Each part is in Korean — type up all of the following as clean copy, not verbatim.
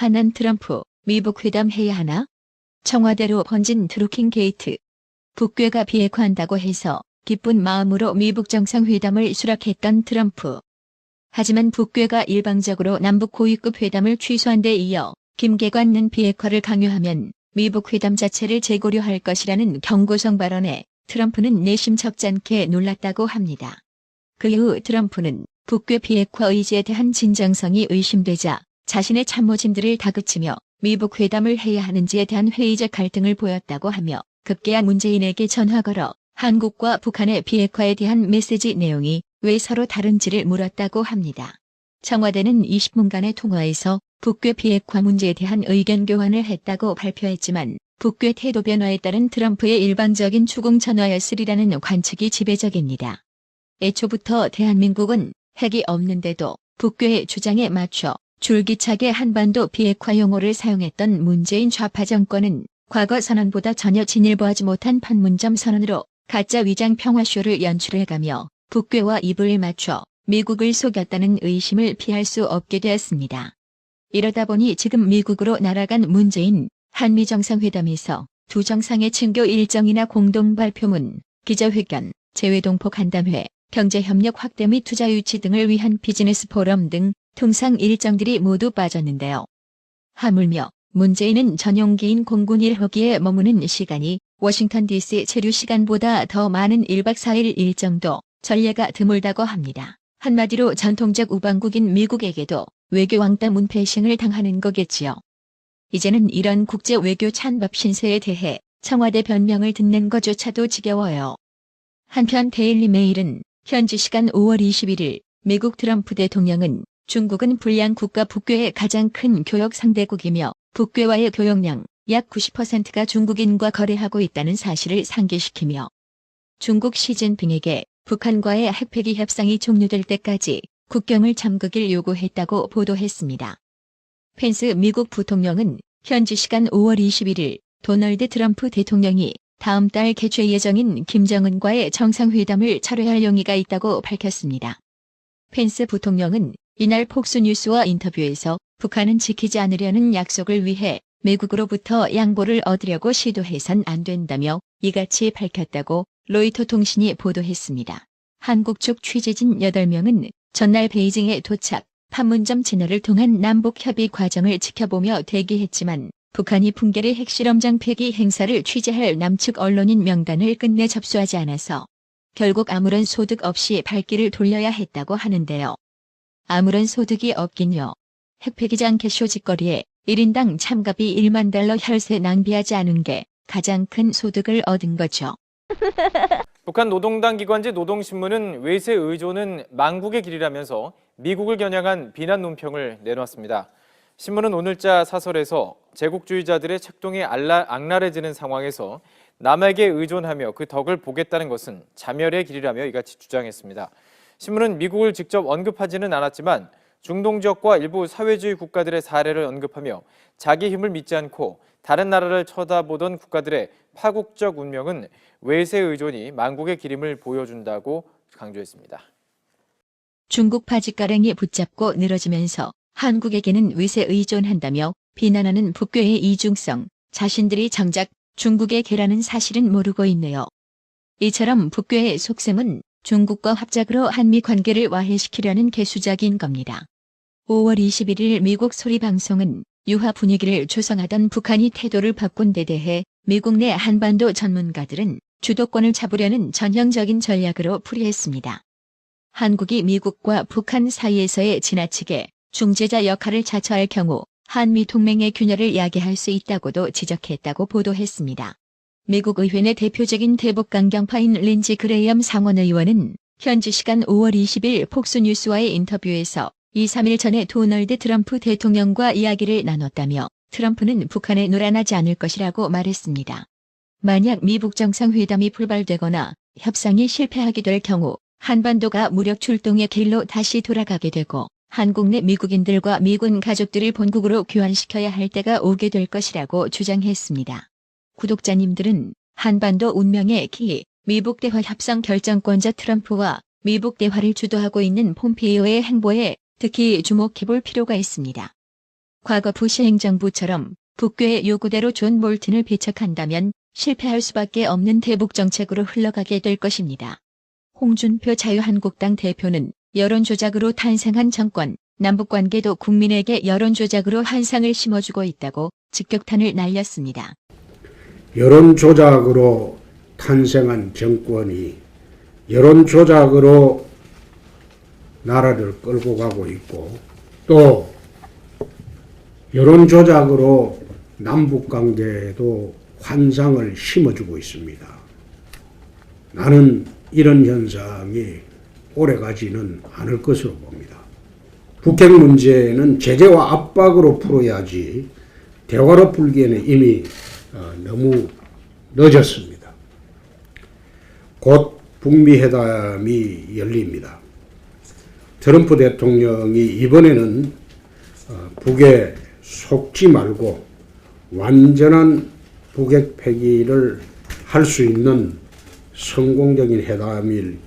화난 트럼프, 미북 회담해야 하나? 청와대로 번진 트루킹 게이트. 북괴가 비핵화한다고 해서 기쁜 마음으로 미북 정상회담을 수락했던 트럼프. 하지만 북괴가 일방적으로 남북 고위급 회담을 취소한 데 이어 김계관은 비핵화를 강요하면 미북 회담 자체를 재고려할 것이라는 경고성 발언에 트럼프는 내심적잖게 놀랐다고 합니다. 그 이후 트럼프는 북괴 비핵화 의지에 대한 진정성이 의심되자 자신의 참모진들을 다그치며 미북 회담을 해야 하는지에 대한 회의적 갈등을 보였다고 하며 급기야 문재인에게 전화 걸어 한국과 북한의 비핵화에 대한 메시지 내용이 왜 서로 다른지를 물었다고 합니다. 청와대는 20분간의 통화에서 북괴 비핵화 문제에 대한 의견 교환을 했다고 발표했지만 북괴 태도 변화에 따른 트럼프의 일방적인 추궁 전화였으리라는 관측이 지배적입니다. 애초부터 대한민국은 핵이 없는데도 북괴의 주장에 맞춰 줄기차게 한반도 비핵화 용어를 사용했던 문재인 좌파 정권은 과거 선언보다 전혀 진일보하지 못한 판문점 선언으로 가짜 위장 평화쇼를 연출해가며 북괴와 입을 맞춰 미국을 속였다는 의심을 피할 수 없게 되었습니다. 이러다 보니 지금 미국으로 날아간 문재인, 한미 정상회담에서 두 정상의 친교 일정이나 공동 발표문, 기자회견, 재외동포 간담회, 경제협력 확대 및 투자 유치 등을 위한 비즈니스 포럼 등 통상 일정들이 모두 빠졌는데요. 하물며 문재인은 전용 개인 공군 1호기에 머무는 시간이 워싱턴 DC 체류 시간보다 더 많은 1박 4일 일정도 전례가 드물다고 합니다. 한마디로 전통적 우방국인 미국에게도 외교 왕따 문패싱을 당하는 거겠지요. 이제는 이런 국제 외교 찬밥 신세에 대해 청와대 변명을 듣는 것조차도 지겨워요. 한편 데일리 메일은 현지 시간 5월 21일 미국 트럼프 대통령은 중국은 불량 국가 북괴의 가장 큰 교역 상대국이며 북괴와의 교역량 약 90%가 중국인과 거래하고 있다는 사실을 상기시키며 중국 시진핑에게 북한과의 핵폐기 협상이 종료될 때까지 국경을 잠그길 요구했다고 보도했습니다. 펜스 미국 부통령은 현지 시간 5월 21일 도널드 트럼프 대통령이 다음 달 개최 예정인 김정은과의 정상회담을 철회할 용의가 있다고 밝혔습니다. 펜스 부통령은 이날 폭스뉴스와 인터뷰에서 북한은 지키지 않으려는 약속을 위해 미국으로부터 양보를 얻으려고 시도해선 안 된다며 이같이 밝혔다고 로이터 통신이 보도했습니다. 한국 측 취재진 8명은 전날 베이징에 도착, 판문점 진화를 통한 남북협의 과정을 지켜보며 대기했지만 북한이 풍계리 핵실험장 폐기 행사를 취재할 남측 언론인 명단을 끝내 접수하지 않아서 결국 아무런 소득 없이 발길을 돌려야 했다고 하는데요. 아무런 소득이 없긴요. 핵폐기장 개쇼 직거리에 1인당 참가비 1만 달러 혈세 낭비하지 않은 게 가장 큰 소득을 얻은 거죠. 북한 노동당 기관지 노동신문은 외세 의존은 망국의 길이라면서 미국을 겨냥한 비난 논평을 내놓았습니다. 신문은 오늘자 사설에서 제국주의자들의 책동이 악랄해지는 상황에서 남에게 의존하며 그 덕을 보겠다는 것은 자멸의 길이라며 이같이 주장했습니다. 신문은 미국을 직접 언급하지는 않았지만 중동 지역과 일부 사회주의 국가들의 사례를 언급하며 자기 힘을 믿지 않고 다른 나라를 쳐다보던 국가들의 파국적 운명은 외세 의존이 망국의 길임을 보여준다고 강조했습니다. 중국 바짓가랑이 붙잡고 늘어지면서 한국에게는 외세 의존한다며 비난하는 북괴의 이중성, 자신들이 정작 중국의 개라는 사실은 모르고 있네요. 이처럼 북괴의 속셈은 중국과 합작으로 한미 관계를 와해시키려는 개수작인 겁니다. 5월 21일 미국 소리방송은 유화 분위기를 조성하던 북한이 태도를 바꾼 데 대해 미국 내 한반도 전문가들은 주도권을 잡으려는 전형적인 전략으로 풀이했습니다. 한국이 미국과 북한 사이에서의 지나치게 중재자 역할을 자처할 경우 한미 동맹의 균열을 야기할 수 있다고도 지적했다고 보도했습니다. 미국 의회 내 대표적인 대북강경파인 린지 그레이엄 상원의원은 현지 시간 5월 20일 폭스뉴스와의 인터뷰에서 2-3일 전에 도널드 트럼프 대통령과 이야기를 나눴다며 트럼프는 북한에 놀아나지 않을 것이라고 말했습니다. 만약 미북 정상회담이 불발되거나 협상이 실패하게 될 경우 한반도가 무력 출동의 길로 다시 돌아가게 되고 한국 내 미국인들과 미군 가족들을 본국으로 귀환시켜야 할 때가 오게 될 것이라고 주장했습니다. 구독자님들은 한반도 운명의 키, 미북 대화 협상 결정권자 트럼프와 미북 대화를 주도하고 있는 폼페이오의 행보에 특히 주목해볼 필요가 있습니다. 과거 부시 행정부처럼 북괴의 요구대로 존 볼튼을 배척한다면 실패할 수밖에 없는 대북 정책으로 흘러가게 될 것입니다. 홍준표 자유한국당 대표는 여론조작으로 탄생한 정권, 남북관계도 국민에게 여론조작으로 한상을 심어주고 있다고 직격탄을 날렸습니다. 여론조작으로 탄생한 정권이 여론조작으로 나라를 끌고 가고 있고 또 여론조작으로 남북관계에도 환상을 심어주고 있습니다. 나는 이런 현상이 오래가지는 않을 것으로 봅니다. 북핵 문제는 제재와 압박으로 풀어야지 대화로 풀기에는 이미 너무 늦었습니다. 곧 북미 회담이 열립니다. 트럼프 대통령이 이번에는 북에 속지 말고 완전한 북핵 폐기를 할 수 있는 성공적인 회담을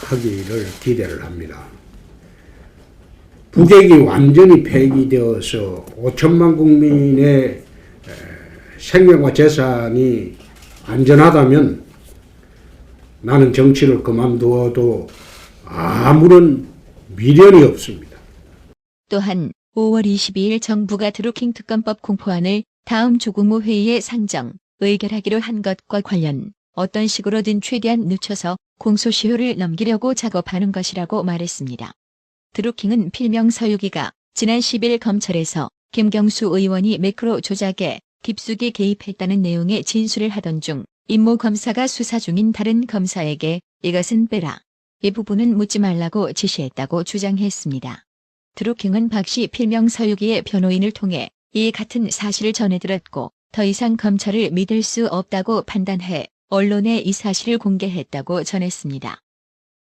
하기를 기대를 합니다. 북핵이 완전히 폐기되어서 5천만 국민의 생명과 재산이 안전하다면 나는 정치를 그만두어도 아무런 미련이 없습니다. 또한 5월 22일 정부가 드루킹 특검법 공포안을 다음 조국무 회의에 상정, 의결하기로 한 것과 관련 어떤 식으로든 최대한 늦춰서 공소시효를 넘기려고 작업하는 것이라고 말했습니다. 드루킹은 필명 서유기가 지난 10일 검찰에서 김경수 의원이 매크로 조작에 깊숙이 개입했다는 내용의 진술을 하던 중 임모 검사가 수사 중인 다른 검사에게 이것은 빼라, 이 부분은 묻지 말라고 지시했다고 주장했습니다. 드루킹은 박씨 필명 서유기의 변호인을 통해 이 같은 사실을 전해들었고 더 이상 검찰을 믿을 수 없다고 판단해 언론에 이 사실을 공개했다고 전했습니다.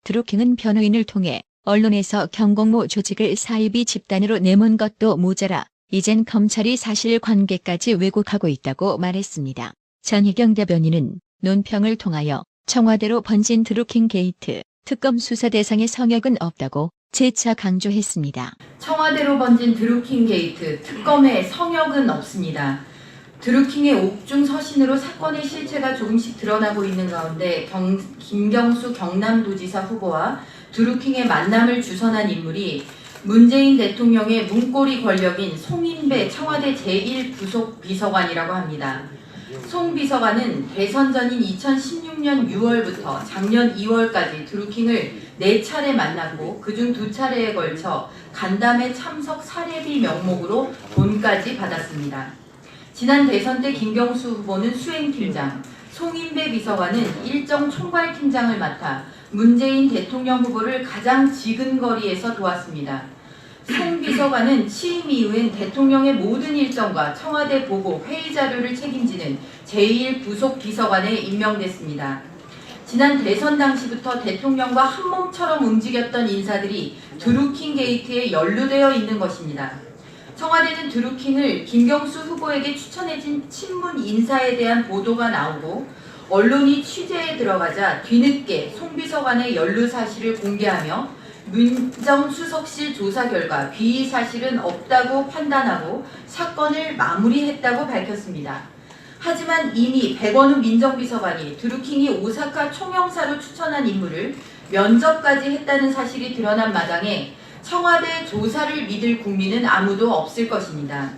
드루킹은 변호인을 통해 언론에서 경공모 조직을 사이비 집단으로 내몬 것도 모자라 이젠 검찰이 사실관계까지 왜곡하고 있다고 말했습니다. 전희경 대변인은 논평을 통하여 청와대로 번진 드루킹 게이트 특검 수사 대상의 성역은 없다고 재차 강조했습니다. 청와대로 번진 드루킹 게이트 특검의 성역은 없습니다. 드루킹의 옥중 서신으로 사건의 실체가 조금씩 드러나고 있는 가운데 김경수 경남도지사 후보와 드루킹의 만남을 주선한 인물이 문재인 대통령의 문고리 권력인 송인배 청와대 제1부속 비서관이라고 합니다. 송 비서관은 대선 전인 2016년 6월부터 작년 2월까지 드루킹을 4차례 만났고 그중 2차례에 걸쳐 간담회 참석 사례비 명목으로 돈까지 받았습니다. 지난 대선 때 김경수 후보는 수행팀장, 송인배 비서관은 일정 총괄팀장을 맡아 문재인 대통령 후보를 가장 지근거리에서 도왔습니다. 송 비서관은 취임 이후엔 대통령의 모든 일정과 청와대 보고 회의 자료를 책임지는 제1부속 비서관에 임명됐습니다. 지난 대선 당시부터 대통령과 한몸처럼 움직였던 인사들이 드루킹 게이트에 연루되어 있는 것입니다. 청와대는 드루킹을 김경수 후보에게 추천해진 친문 인사에 대한 보도가 나오고 언론이 취재에 들어가자 뒤늦게 송 비서관의 연루 사실을 공개하며 민정수석실 조사 결과 비의 사실은 없다고 판단하고 사건을 마무리했다고 밝혔습니다. 하지만 이미 백원우 민정비서관이 드루킹이 오사카 총영사로 추천한 인물을 면접까지 했다는 사실이 드러난 마당에 청와대 조사를 믿을 국민은 아무도 없을 것입니다.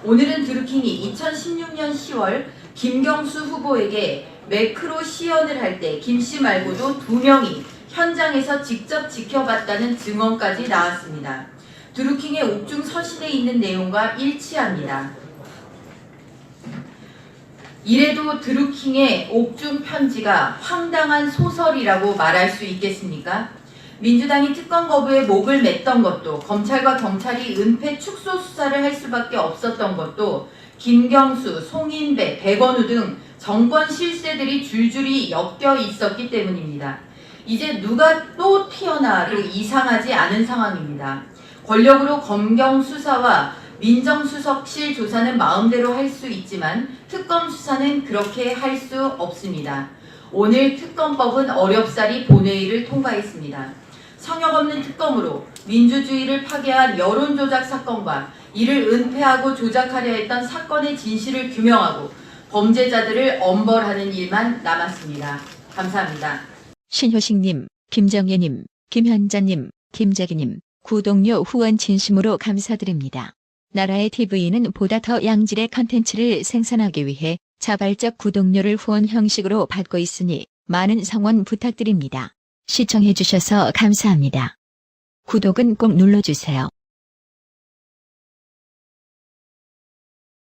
오늘은 드루킹이 2016년 10월 김경수 후보에게 매크로 시연을 할 때 김씨 말고도 2명이 현장에서 직접 지켜봤다는 증언까지 나왔습니다. 드루킹의 옥중 서신에 있는 내용과 일치합니다. 이래도 드루킹의 옥중 편지가 황당한 소설이라고 말할 수 있겠습니까? 민주당이 특검 거부에 목을 맸던 것도, 검찰과 경찰이 은폐 축소 수사를 할 수밖에 없었던 것도 김경수, 송인배, 백원우 등 정권 실세들이 줄줄이 엮여 있었기 때문입니다. 이제 누가 또 튀어나와도 이상하지 않은 상황입니다. 권력으로 검경 수사와 민정수석실 조사는 마음대로 할 수 있지만 특검 수사는 그렇게 할 수 없습니다. 오늘 특검법은 어렵사리 본회의를 통과했습니다. 성역 없는 특검으로 민주주의를 파괴한 여론조작 사건과 이를 은폐하고 조작하려 했던 사건의 진실을 규명하고 범죄자들을 엄벌하는 일만 남았습니다. 감사합니다. 신효식님, 김정예님, 김현자님, 김재기님, 구독료 후원 진심으로 감사드립니다. 나라의 TV는 보다 더 양질의 컨텐츠를 생산하기 위해 자발적 구독료를 후원 형식으로 받고 있으니 많은 성원 부탁드립니다. 시청해주셔서 감사합니다. 구독은 꼭 눌러주세요.